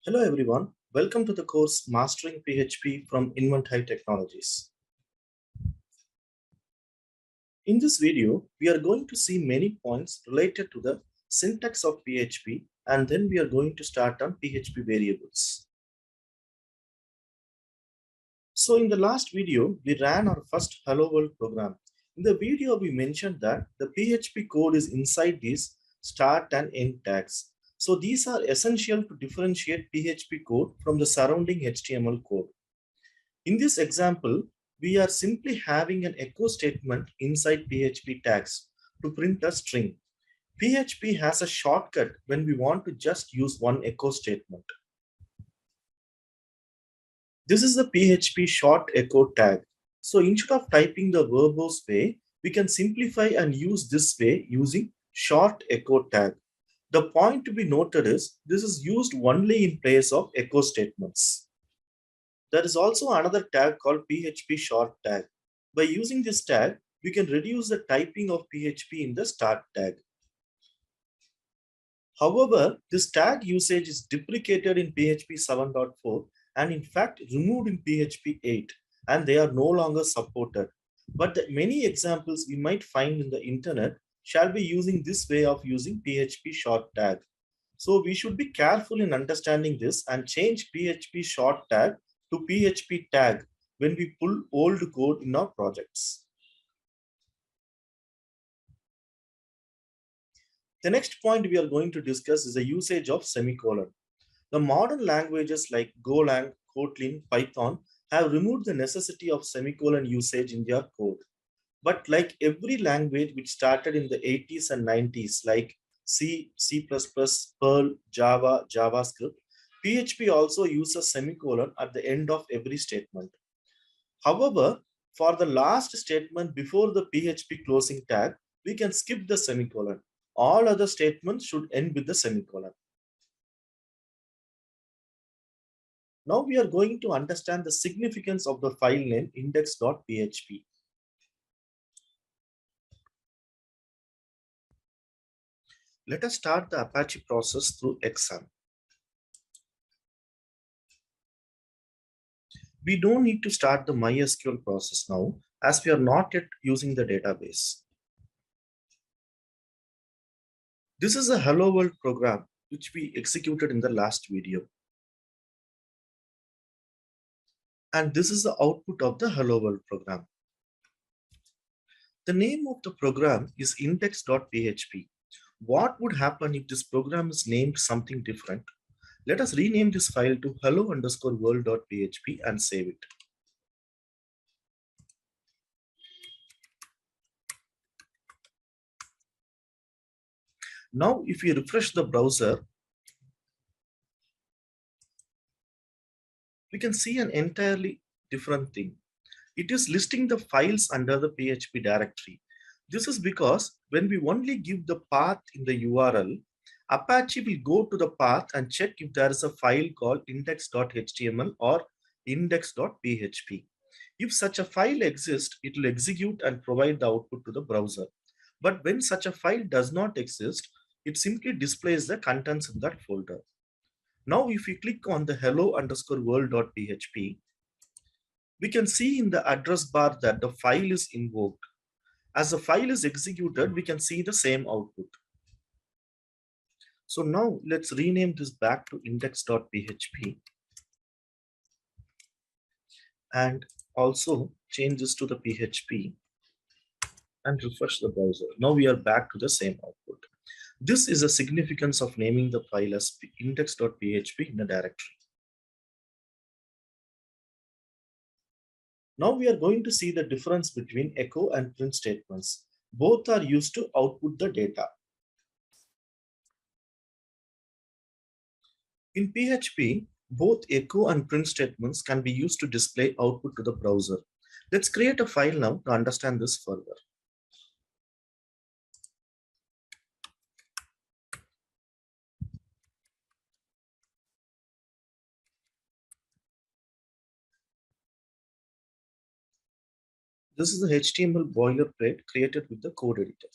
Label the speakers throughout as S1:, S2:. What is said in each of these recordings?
S1: Hello everyone, welcome to the course Mastering PHP from Invent High Technologies. In this video, we are going to see many points related to the syntax of PHP, and then we are going to start on PHP variables. So in the last video, we ran our first Hello World program. In the video, we mentioned that the PHP code is inside these start and end tags. So these are essential to differentiate PHP code from the surrounding HTML code. In this example, we are simply having an echo statement inside PHP tags to print a string. PHP has a shortcut when we want to just use one echo statement. This is the PHP short echo tag. So instead of typing the verbose way, we can simplify and use this way using short echo tag. The point to be noted is this is used only in place of echo statements. There is also another tag called PHP short tag. By using this tag, we can reduce the typing of PHP in the start tag. However, this tag usage is deprecated in PHP 7.4 and in fact removed in PHP 8, and they are no longer supported. But the many examples we might find in the internet shall be using this way of using PHP short tag. So we should be careful in understanding this and change PHP short tag to PHP tag when we pull old code in our projects. The next point we are going to discuss is the usage of semicolon. The modern languages like Golang, Kotlin, Python have removed the necessity of semicolon usage in their code. But like every language which started in the 80s and 90s, like C, C++, Perl, Java, JavaScript, PHP also uses semicolon at the end of every statement. However, for the last statement before the PHP closing tag, we can skip the semicolon. All other statements should end with the semicolon. Now we are going to understand the significance of the file name index.php. Let us start the Apache process through exam. We don't need to start the MySQL process now as we are not yet using the database. This is a Hello World program which we executed in the last video. And this is the output of the Hello World program. The name of the program is index.php. What would happen if this program is named something different? Let us rename this file to hello_world.php and save it. Now, if we refresh the browser, we can see an entirely different thing. It is listing the files under the PHP directory. This is because when we only give the path in the URL, Apache will go to the path and check if there is a file called index.html or index.php. If such a file exists, it will execute and provide the output to the browser. But when such a file does not exist, it simply displays the contents in that folder. Now, if we click on the hello_world.php, we can see in the address bar that the file is invoked. As the file is executed, we can see the same output. So now let's rename this back to index.php and also change this to the PHP and refresh the browser. Now we are back to the same output. This is the significance of naming the file as index.php in a directory. Now we are going to see the difference between echo and print statements. Both are used to output the data. In PHP, both echo and print statements can be used to display output to the browser. Let's create a file now to understand this further. This is the HTML boilerplate created with the code editor.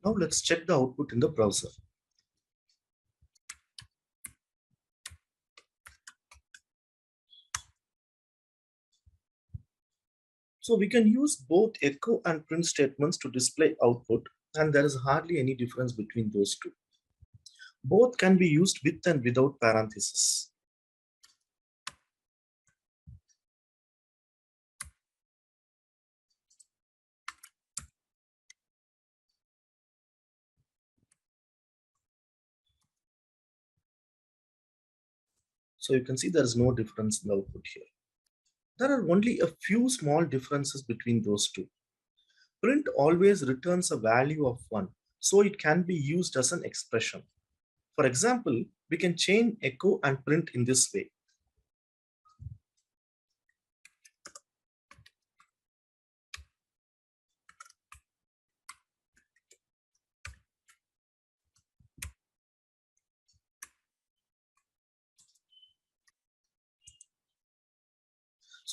S1: Now let's check the output in the browser. So we can use both echo and print statements to display output, and there is hardly any difference between those two. Both can be used with and without parentheses. So you can see there is no difference in the output here. There are only a few small differences between those two. Print always returns a value of 1, so it can be used as an expression. For example, we can chain echo and print in this way.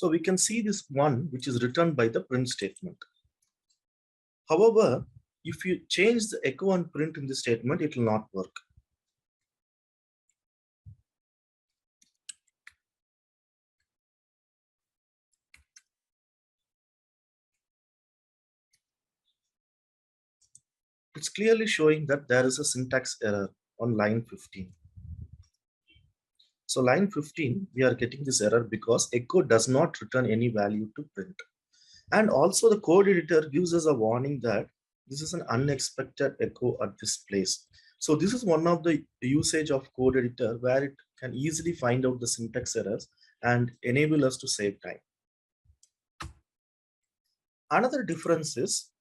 S1: So we can see this 1 which is returned by the print statement. However, if you change the echo and print in this statement, it will not work. It's clearly showing that there is a syntax error on line 15. So line 15, we are getting this error because echo does not return any value to print. And also the code editor gives us a warning that this is an unexpected echo at this place. So this is one of the usage of code editor where it can easily find out the syntax errors and enable us to save time. Another difference is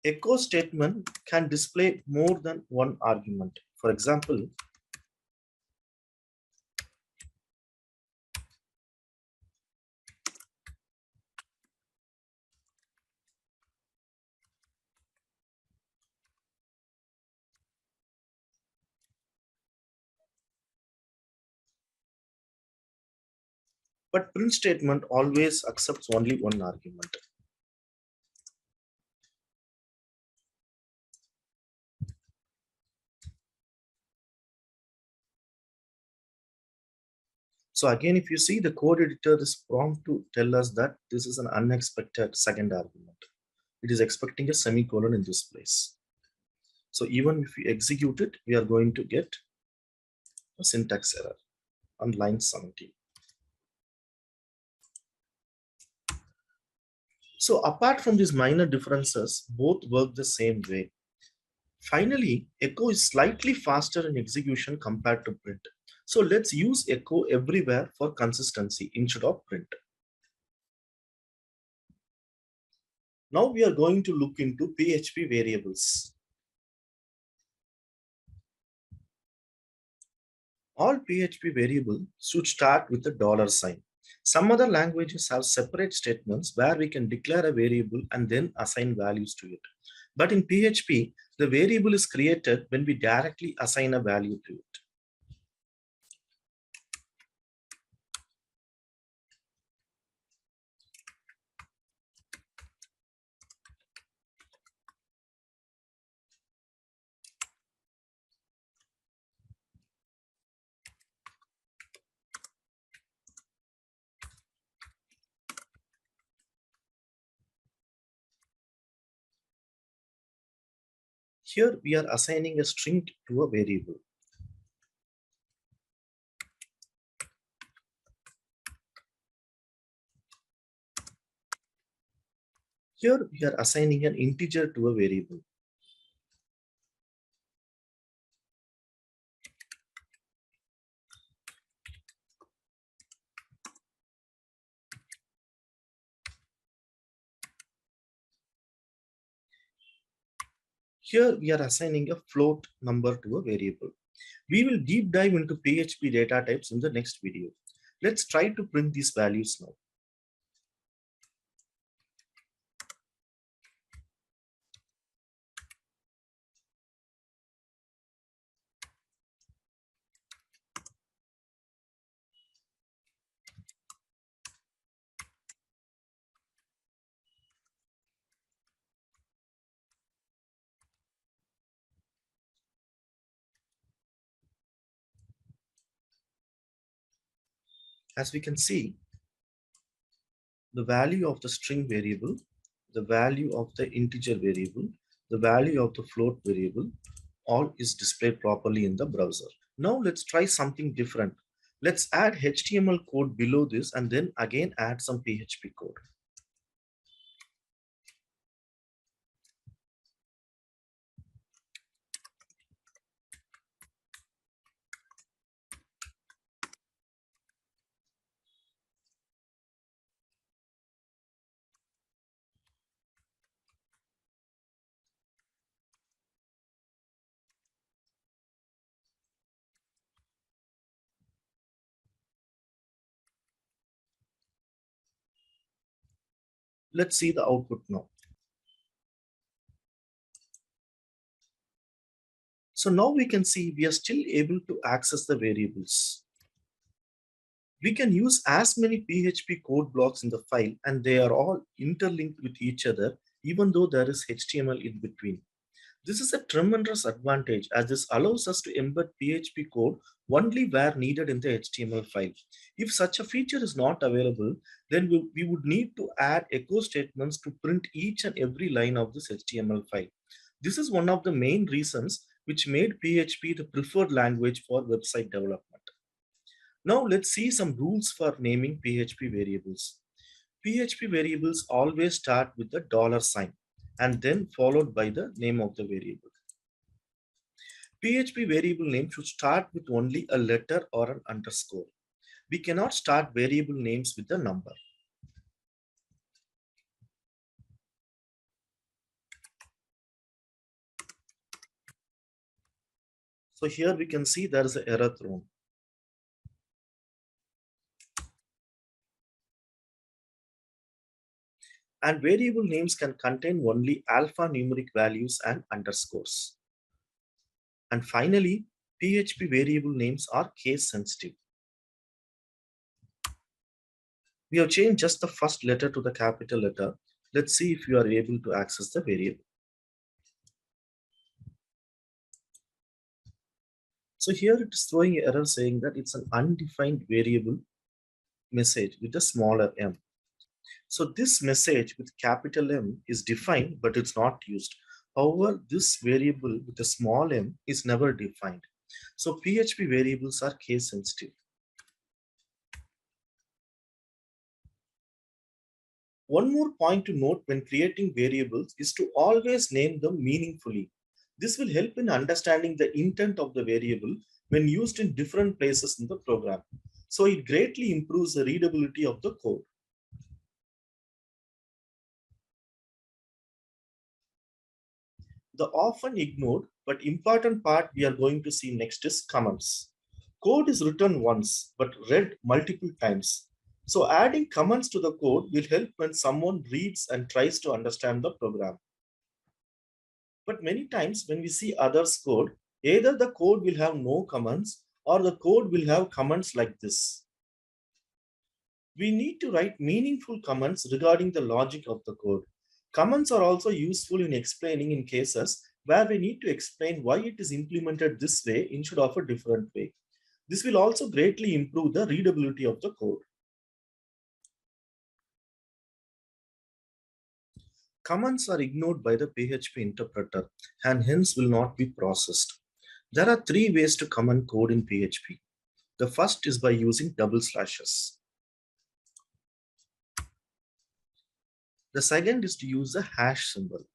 S1: echo statement can display more than one argument. For example, but print statement always accepts only one argument. So again, if you see the code editor is prompt to tell us that this is an unexpected second argument. It is expecting a semicolon in this place. So even if we execute it, we are going to get a syntax error on line 17. So apart from these minor differences, both work the same way. Finally, echo is slightly faster in execution compared to print. So let's use echo everywhere for consistency instead of print. Now we are going to look into PHP variables. All PHP variables should start with a dollar sign. Some other languages have separate statements where we can declare a variable and then assign values to it. But in PHP, the variable is created when we directly assign a value to it. Here we are assigning a string to a variable. Here we are assigning an integer to a variable. Here we are assigning a float number to a variable. We will deep dive into PHP data types in the next video. Let's try to print these values now. As we can see, the value of the string variable, the value of the integer variable, the value of the float variable, all is displayed properly in the browser. Now let's try something different. Let's add HTML code below this and then again add some PHP code. Let's see the output now. So now we can see we are still able to access the variables. We can use as many PHP code blocks in the file and they are all interlinked with each other even though there is HTML in between. This is a tremendous advantage as this allows us to embed PHP code only where needed in the HTML file. If such a feature is not available, then we would need to add echo statements to print each and every line of this HTML file. This is one of the main reasons which made PHP the preferred language for website development. Now let's see some rules for naming PHP variables. PHP variables always start with the dollar sign and then followed by the name of the variable. PHP variable name should start with only a letter or an underscore. We cannot start variable names with a number. So here we can see there is an error thrown. And variable names can contain only alphanumeric values and underscores. And finally, PHP variable names are case sensitive. We have changed just the first letter to the capital letter. Let's see if you are able to access the variable. So here it is throwing an error saying that it's an undefined variable message with a smaller m. So this message with capital M is defined, but it's not used. However, this variable with a small m is never defined. So PHP variables are case sensitive. One more point to note when creating variables is to always name them meaningfully. This will help in understanding the intent of the variable when used in different places in the program. So it greatly improves the readability of the code. The often ignored but important part we are going to see next is comments. Code is written once but read multiple times. So adding comments to the code will help when someone reads and tries to understand the program. But many times when we see others' code, either the code will have no comments or the code will have comments like this. We need to write meaningful comments regarding the logic of the code. Comments are also useful in explaining in cases where we need to explain why it is implemented this way instead of a different way. This will also greatly improve the readability of the code. Comments are ignored by the PHP interpreter and hence will not be processed. There are three ways to comment code in PHP. The first is by using double slashes. The second is to use the hash symbol.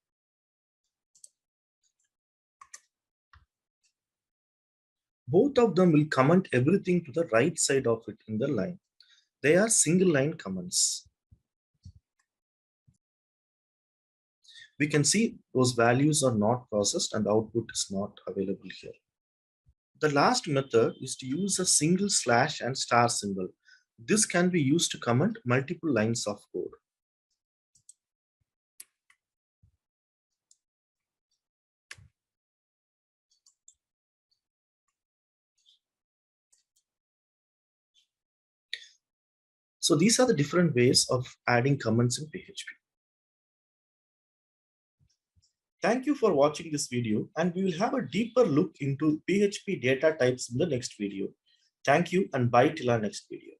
S1: Both of them will comment everything to the right side of it in the line. They are single line comments. We can see those values are not processed and the output is not available here. The last method is to use a single slash and star symbol. This can be used to comment multiple lines of code. So these are the different ways of adding comments in PHP. Thank you for watching this video, and we will have a deeper look into PHP data types in the next video. Thank you and bye till our next video.